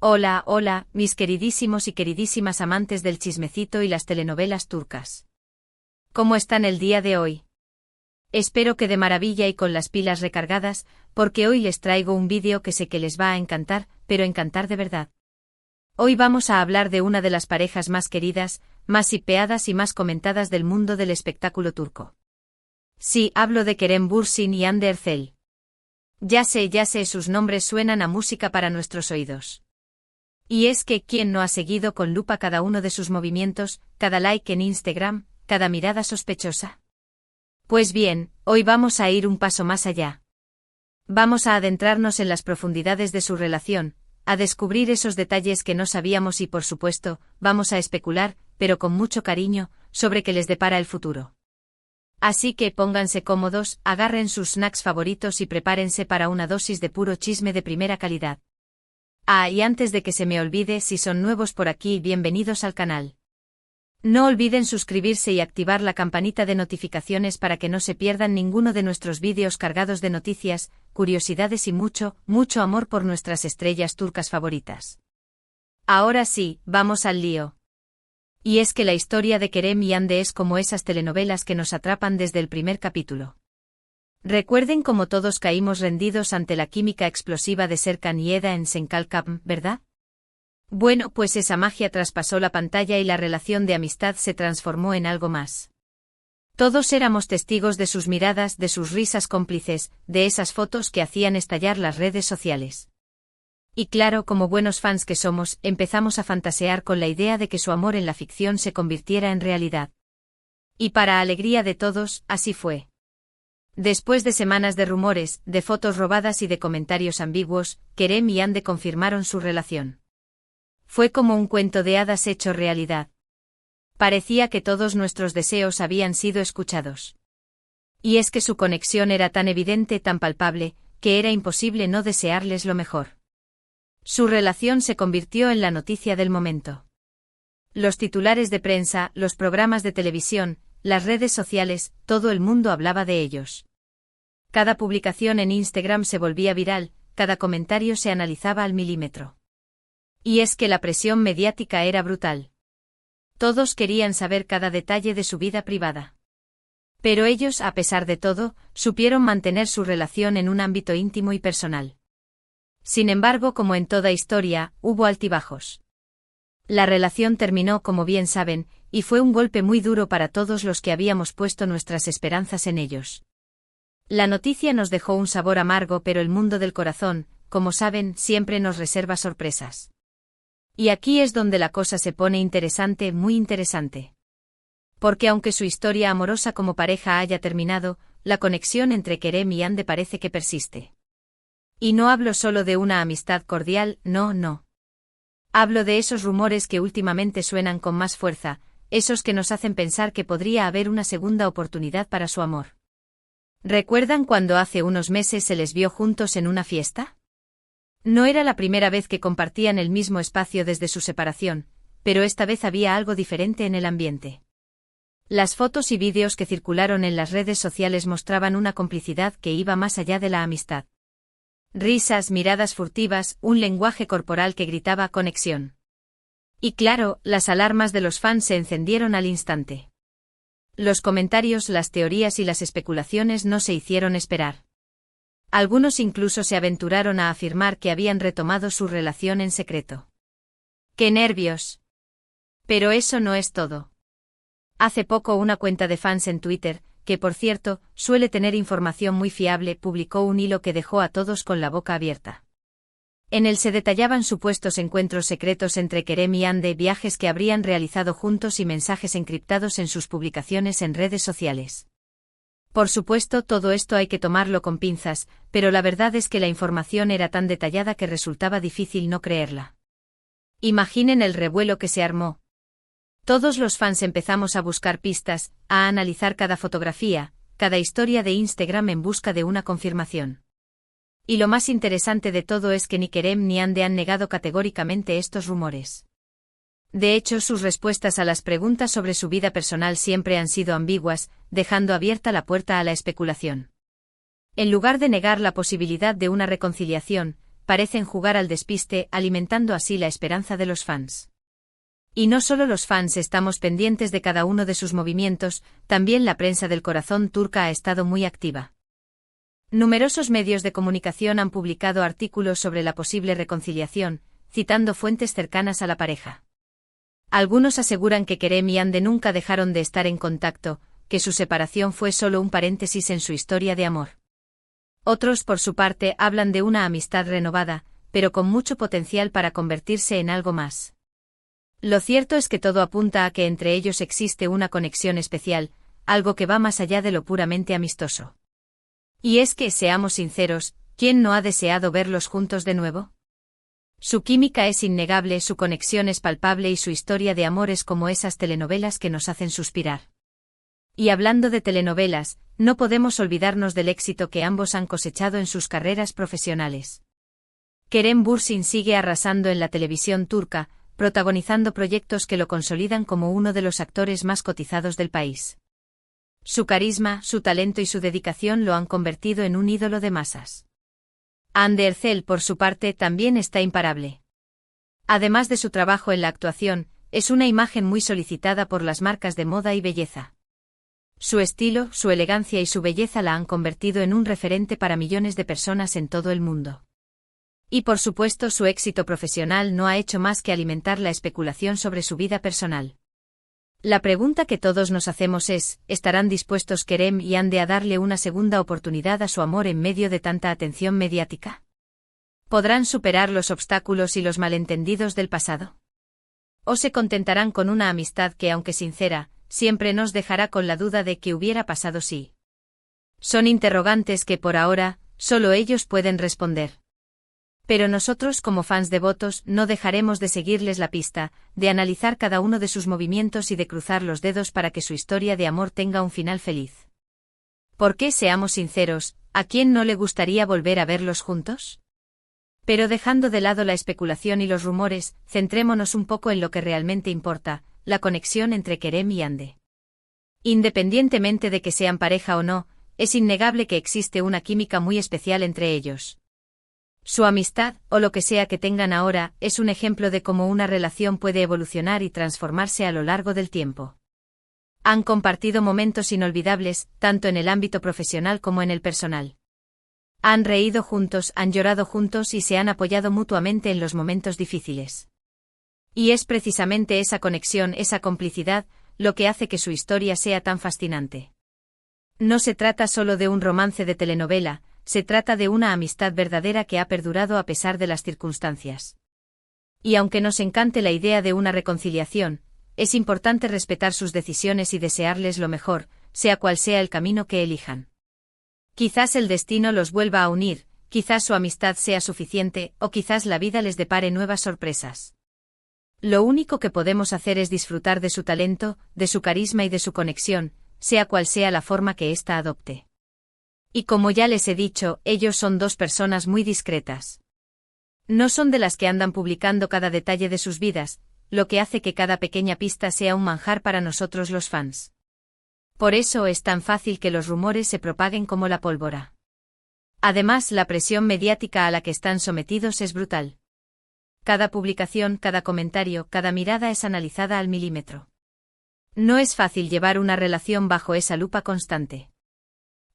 Hola, hola, mis queridísimos y queridísimas amantes del chismecito y las telenovelas turcas. ¿Cómo están el día de hoy? Espero que de maravilla y con las pilas recargadas, porque hoy les traigo un vídeo que sé que les va a encantar, pero encantar de verdad. Hoy vamos a hablar de una de las parejas más queridas, más hipeadas y más comentadas del mundo del espectáculo turco. Sí, hablo de Kerem Bürsin y Hande Erçel. Ya sé, sus nombres suenan a música para nuestros oídos. Y es que, ¿quién no ha seguido con lupa cada uno de sus movimientos, cada like en Instagram, cada mirada sospechosa? Pues bien, hoy vamos a ir un paso más allá. Vamos a adentrarnos en las profundidades de su relación, a descubrir esos detalles que no sabíamos y por supuesto, vamos a especular, pero con mucho cariño, sobre qué les depara el futuro. Así que pónganse cómodos, agarren sus snacks favoritos y prepárense para una dosis de puro chisme de primera calidad. Ah, y antes de que se me olvide, si son nuevos por aquí, bienvenidos al canal. No olviden suscribirse y activar la campanita de notificaciones para que no se pierdan ninguno de nuestros vídeos cargados de noticias, curiosidades y mucho, mucho amor por nuestras estrellas turcas favoritas. Ahora sí, vamos al lío. Y es que la historia de Kerem y Hande es como esas telenovelas que nos atrapan desde el primer capítulo. Recuerden cómo todos caímos rendidos ante la química explosiva de Serkan y Eda en Senkalkam, ¿verdad? Bueno, pues esa magia traspasó la pantalla y la relación de amistad se transformó en algo más. Todos éramos testigos de sus miradas, de sus risas cómplices, de esas fotos que hacían estallar las redes sociales. Y claro, como buenos fans que somos, empezamos a fantasear con la idea de que su amor en la ficción se convirtiera en realidad. Y para alegría de todos, así fue. Después de semanas de rumores, de fotos robadas y de comentarios ambiguos, Kerem y Hande confirmaron su relación. Fue como un cuento de hadas hecho realidad. Parecía que todos nuestros deseos habían sido escuchados. Y es que su conexión era tan evidente, tan palpable, que era imposible no desearles lo mejor. Su relación se convirtió en la noticia del momento. Los titulares de prensa, los programas de televisión, las redes sociales, todo el mundo hablaba de ellos. Cada publicación en Instagram se volvía viral, cada comentario se analizaba al milímetro. Y es que la presión mediática era brutal. Todos querían saber cada detalle de su vida privada. Pero ellos, a pesar de todo, supieron mantener su relación en un ámbito íntimo y personal. Sin embargo, como en toda historia, hubo altibajos. La relación terminó, como bien saben, y fue un golpe muy duro para todos los que habíamos puesto nuestras esperanzas en ellos. La noticia nos dejó un sabor amargo, pero el mundo del corazón, como saben, siempre nos reserva sorpresas. Y aquí es donde la cosa se pone interesante, muy interesante. Porque aunque su historia amorosa como pareja haya terminado, la conexión entre Kerem y Hande parece que persiste. Y no hablo solo de una amistad cordial, no. Hablo de esos rumores que últimamente suenan con más fuerza, esos que nos hacen pensar que podría haber una segunda oportunidad para su amor. ¿Recuerdan cuando hace unos meses se les vio juntos en una fiesta? No era la primera vez que compartían el mismo espacio desde su separación, pero esta vez había algo diferente en el ambiente. Las fotos y vídeos que circularon en las redes sociales mostraban una complicidad que iba más allá de la amistad. Risas, miradas furtivas, un lenguaje corporal que gritaba conexión. Y claro, las alarmas de los fans se encendieron al instante. Los comentarios, las teorías y las especulaciones no se hicieron esperar. Algunos incluso se aventuraron a afirmar que habían retomado su relación en secreto. ¡Qué nervios! Pero eso no es todo. Hace poco una cuenta de fans en Twitter, que por cierto, suele tener información muy fiable, publicó un hilo que dejó a todos con la boca abierta. En él se detallaban supuestos encuentros secretos entre Kerem y Hande, viajes que habrían realizado juntos y mensajes encriptados en sus publicaciones en redes sociales. Por supuesto, todo esto hay que tomarlo con pinzas, pero la verdad es que la información era tan detallada que resultaba difícil no creerla. Imaginen el revuelo que se armó. Todos los fans empezamos a buscar pistas, a analizar cada fotografía, cada historia de Instagram en busca de una confirmación. Y lo más interesante de todo es que ni Kerem ni Hande han negado categóricamente estos rumores. De hecho, sus respuestas a las preguntas sobre su vida personal siempre han sido ambiguas, dejando abierta la puerta a la especulación. En lugar de negar la posibilidad de una reconciliación, parecen jugar al despiste, alimentando así la esperanza de los fans. Y no solo los fans estamos pendientes de cada uno de sus movimientos, también la prensa del corazón turca ha estado muy activa. Numerosos medios de comunicación han publicado artículos sobre la posible reconciliación, citando fuentes cercanas a la pareja. Algunos aseguran que Kerem y Hande nunca dejaron de estar en contacto, que su separación fue solo un paréntesis en su historia de amor. Otros, por su parte, hablan de una amistad renovada, pero con mucho potencial para convertirse en algo más. Lo cierto es que todo apunta a que entre ellos existe una conexión especial, algo que va más allá de lo puramente amistoso. Y es que, seamos sinceros, ¿quién no ha deseado verlos juntos de nuevo? Su química es innegable, su conexión es palpable y su historia de amor es como esas telenovelas que nos hacen suspirar. Y hablando de telenovelas, no podemos olvidarnos del éxito que ambos han cosechado en sus carreras profesionales. Kerem Bürsin sigue arrasando en la televisión turca, protagonizando proyectos que lo consolidan como uno de los actores más cotizados del país. Su carisma, su talento y su dedicación lo han convertido en un ídolo de masas. Hande Erçel, por su parte, también está imparable. Además de su trabajo en la actuación, es una imagen muy solicitada por las marcas de moda y belleza. Su estilo, su elegancia y su belleza la han convertido en un referente para millones de personas en todo el mundo. Y por supuesto, su éxito profesional no ha hecho más que alimentar la especulación sobre su vida personal. La pregunta que todos nos hacemos es, ¿estarán dispuestos Kerem y Hande a darle una segunda oportunidad a su amor en medio de tanta atención mediática? ¿Podrán superar los obstáculos y los malentendidos del pasado? ¿O se contentarán con una amistad que, aunque sincera, siempre nos dejará con la duda de qué hubiera pasado si? Son interrogantes que por ahora, solo ellos pueden responder. Pero nosotros, como fans devotos, no dejaremos de seguirles la pista, de analizar cada uno de sus movimientos y de cruzar los dedos para que su historia de amor tenga un final feliz. Porque, seamos sinceros, ¿a quién no le gustaría volver a verlos juntos? Pero dejando de lado la especulación y los rumores, centrémonos un poco en lo que realmente importa, la conexión entre Kerem y Hande. Independientemente de que sean pareja o no, es innegable que existe una química muy especial entre ellos. Su amistad, o lo que sea que tengan ahora, es un ejemplo de cómo una relación puede evolucionar y transformarse a lo largo del tiempo. Han compartido momentos inolvidables, tanto en el ámbito profesional como en el personal. Han reído juntos, han llorado juntos y se han apoyado mutuamente en los momentos difíciles. Y es precisamente esa conexión, esa complicidad, lo que hace que su historia sea tan fascinante. No se trata solo de un romance de telenovela, se trata de una amistad verdadera que ha perdurado a pesar de las circunstancias. Y aunque nos encante la idea de una reconciliación, es importante respetar sus decisiones y desearles lo mejor, sea cual sea el camino que elijan. Quizás el destino los vuelva a unir, quizás su amistad sea suficiente, o quizás la vida les depare nuevas sorpresas. Lo único que podemos hacer es disfrutar de su talento, de su carisma y de su conexión, sea cual sea la forma que ésta adopte. Y como ya les he dicho, ellos son dos personas muy discretas. No son de las que andan publicando cada detalle de sus vidas, lo que hace que cada pequeña pista sea un manjar para nosotros los fans. Por eso es tan fácil que los rumores se propaguen como la pólvora. Además, la presión mediática a la que están sometidos es brutal. Cada publicación, cada comentario, cada mirada es analizada al milímetro. No es fácil llevar una relación bajo esa lupa constante.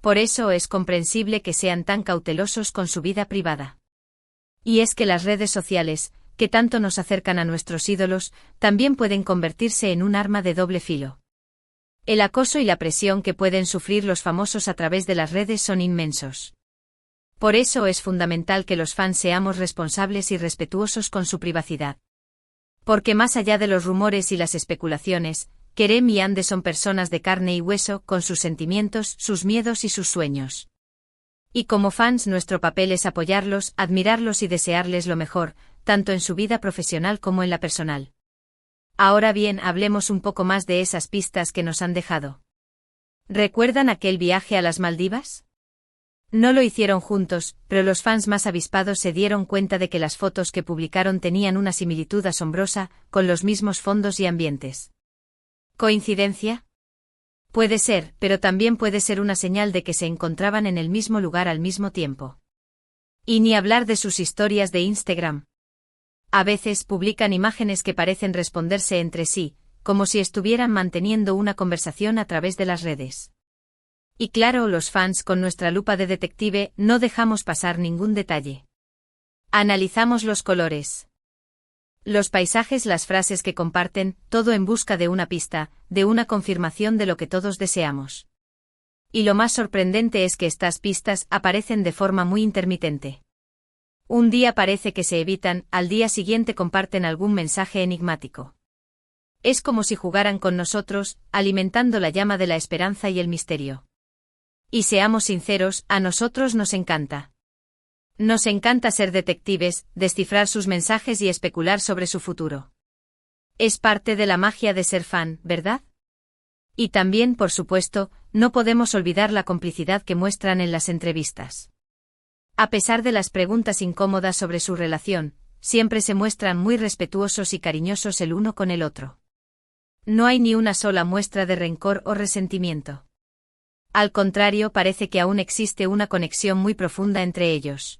Por eso es comprensible que sean tan cautelosos con su vida privada. Y es que las redes sociales, que tanto nos acercan a nuestros ídolos, también pueden convertirse en un arma de doble filo. El acoso y la presión que pueden sufrir los famosos a través de las redes son inmensos. Por eso es fundamental que los fans seamos responsables y respetuosos con su privacidad. Porque más allá de los rumores y las especulaciones, Kerem y Hande son personas de carne y hueso, con sus sentimientos, sus miedos y sus sueños. Y como fans nuestro papel es apoyarlos, admirarlos y desearles lo mejor, tanto en su vida profesional como en la personal. Ahora bien, hablemos un poco más de esas pistas que nos han dejado. ¿Recuerdan aquel viaje a las Maldivas? No lo hicieron juntos, pero los fans más avispados se dieron cuenta de que las fotos que publicaron tenían una similitud asombrosa, con los mismos fondos y ambientes. ¿Coincidencia? Puede ser, pero también puede ser una señal de que se encontraban en el mismo lugar al mismo tiempo. Y ni hablar de sus historias de Instagram. A veces publican imágenes que parecen responderse entre sí, como si estuvieran manteniendo una conversación a través de las redes. Y claro, los fans con nuestra lupa de detective no dejamos pasar ningún detalle. Analizamos los colores, los paisajes, las frases que comparten, todo en busca de una pista, de una confirmación de lo que todos deseamos. Y lo más sorprendente es que estas pistas aparecen de forma muy intermitente. Un día parece que se evitan, al día siguiente comparten algún mensaje enigmático. Es como si jugaran con nosotros, alimentando la llama de la esperanza y el misterio. Y seamos sinceros, a nosotros nos encanta. Nos encanta ser detectives, descifrar sus mensajes y especular sobre su futuro. Es parte de la magia de ser fan, ¿verdad? Y también, por supuesto, no podemos olvidar la complicidad que muestran en las entrevistas. A pesar de las preguntas incómodas sobre su relación, siempre se muestran muy respetuosos y cariñosos el uno con el otro. No hay ni una sola muestra de rencor o resentimiento. Al contrario, parece que aún existe una conexión muy profunda entre ellos.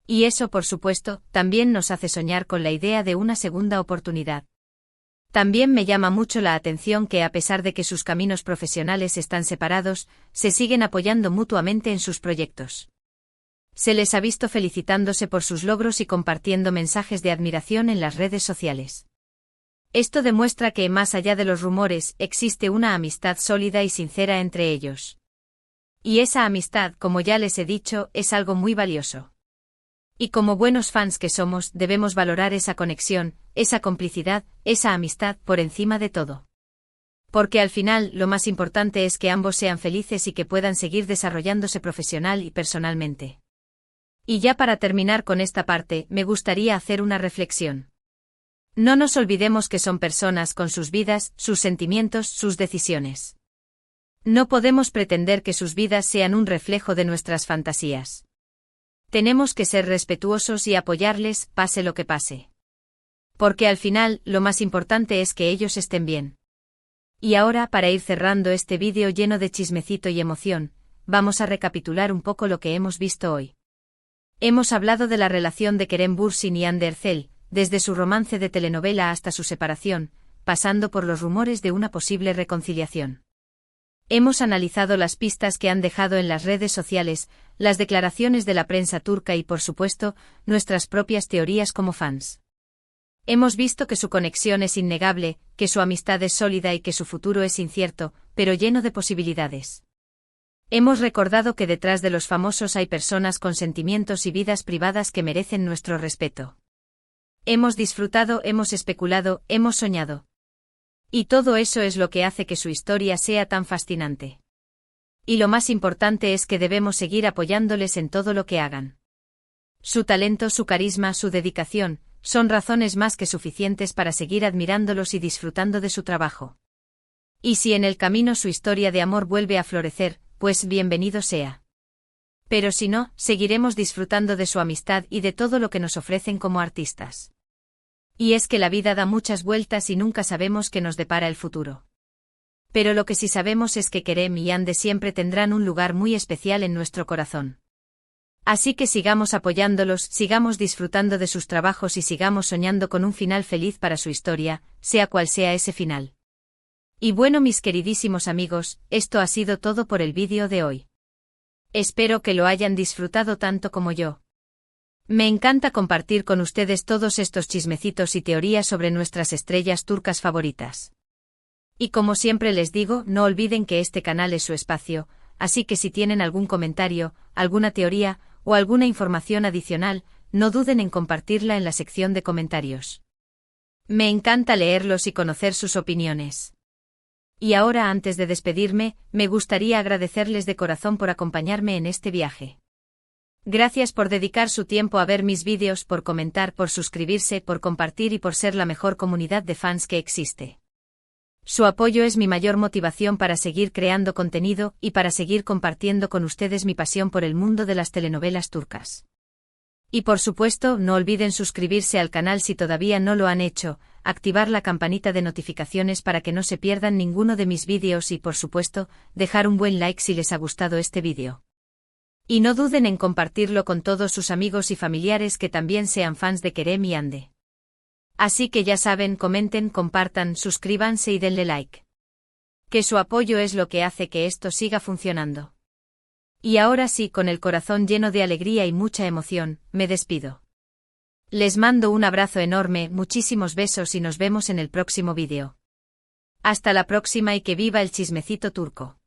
Y eso, por supuesto, también nos hace soñar con la idea de una segunda oportunidad. También me llama mucho la atención que, a pesar de que sus caminos profesionales están separados, se siguen apoyando mutuamente en sus proyectos. Se les ha visto felicitándose por sus logros y compartiendo mensajes de admiración en las redes sociales. Esto demuestra que, más allá de los rumores, existe una amistad sólida y sincera entre ellos. Y esa amistad, como ya les he dicho, es algo muy valioso. Y como buenos fans que somos, debemos valorar esa conexión, esa complicidad, esa amistad, por encima de todo. Porque al final, lo más importante es que ambos sean felices y que puedan seguir desarrollándose profesional y personalmente. Y ya para terminar con esta parte, me gustaría hacer una reflexión. No nos olvidemos que son personas con sus vidas, sus sentimientos, sus decisiones. No podemos pretender que sus vidas sean un reflejo de nuestras fantasías. Tenemos que ser respetuosos y apoyarles, pase lo que pase. Porque al final, lo más importante es que ellos estén bien. Y ahora, para ir cerrando este vídeo lleno de chismecito y emoción, vamos a recapitular un poco lo que hemos visto hoy. Hemos hablado de la relación de Kerem Bürsin y Hande Erçel, desde su romance de telenovela hasta su separación, pasando por los rumores de una posible reconciliación. Hemos analizado las pistas que han dejado en las redes sociales, las declaraciones de la prensa turca y, por supuesto, nuestras propias teorías como fans. Hemos visto que su conexión es innegable, que su amistad es sólida y que su futuro es incierto, pero lleno de posibilidades. Hemos recordado que detrás de los famosos hay personas con sentimientos y vidas privadas que merecen nuestro respeto. Hemos disfrutado, hemos especulado, hemos soñado. Y todo eso es lo que hace que su historia sea tan fascinante. Y lo más importante es que debemos seguir apoyándoles en todo lo que hagan. Su talento, su carisma, su dedicación, son razones más que suficientes para seguir admirándolos y disfrutando de su trabajo. Y si en el camino su historia de amor vuelve a florecer, pues bienvenido sea. Pero si no, seguiremos disfrutando de su amistad y de todo lo que nos ofrecen como artistas. Y es que la vida da muchas vueltas y nunca sabemos qué nos depara el futuro. Pero lo que sí sabemos es que Kerem y Hande siempre tendrán un lugar muy especial en nuestro corazón. Así que sigamos apoyándolos, sigamos disfrutando de sus trabajos y sigamos soñando con un final feliz para su historia, sea cual sea ese final. Y bueno, mis queridísimos amigos, esto ha sido todo por el vídeo de hoy. Espero que lo hayan disfrutado tanto como yo. Me encanta compartir con ustedes todos estos chismecitos y teorías sobre nuestras estrellas turcas favoritas. Y como siempre les digo, no olviden que este canal es su espacio, así que si tienen algún comentario, alguna teoría, o alguna información adicional, no duden en compartirla en la sección de comentarios. Me encanta leerlos y conocer sus opiniones. Y ahora, antes de despedirme, me gustaría agradecerles de corazón por acompañarme en este viaje. Gracias por dedicar su tiempo a ver mis vídeos, por comentar, por suscribirse, por compartir y por ser la mejor comunidad de fans que existe. Su apoyo es mi mayor motivación para seguir creando contenido y para seguir compartiendo con ustedes mi pasión por el mundo de las telenovelas turcas. Y por supuesto, no olviden suscribirse al canal si todavía no lo han hecho, activar la campanita de notificaciones para que no se pierdan ninguno de mis vídeos y, por supuesto, dejar un buen like si les ha gustado este vídeo. Y no duden en compartirlo con todos sus amigos y familiares que también sean fans de Kerem y Hande. Así que ya saben, comenten, compartan, suscríbanse y denle like. Que su apoyo es lo que hace que esto siga funcionando. Y ahora sí, con el corazón lleno de alegría y mucha emoción, me despido. Les mando un abrazo enorme, muchísimos besos y nos vemos en el próximo vídeo. Hasta la próxima y que viva el chismecito turco.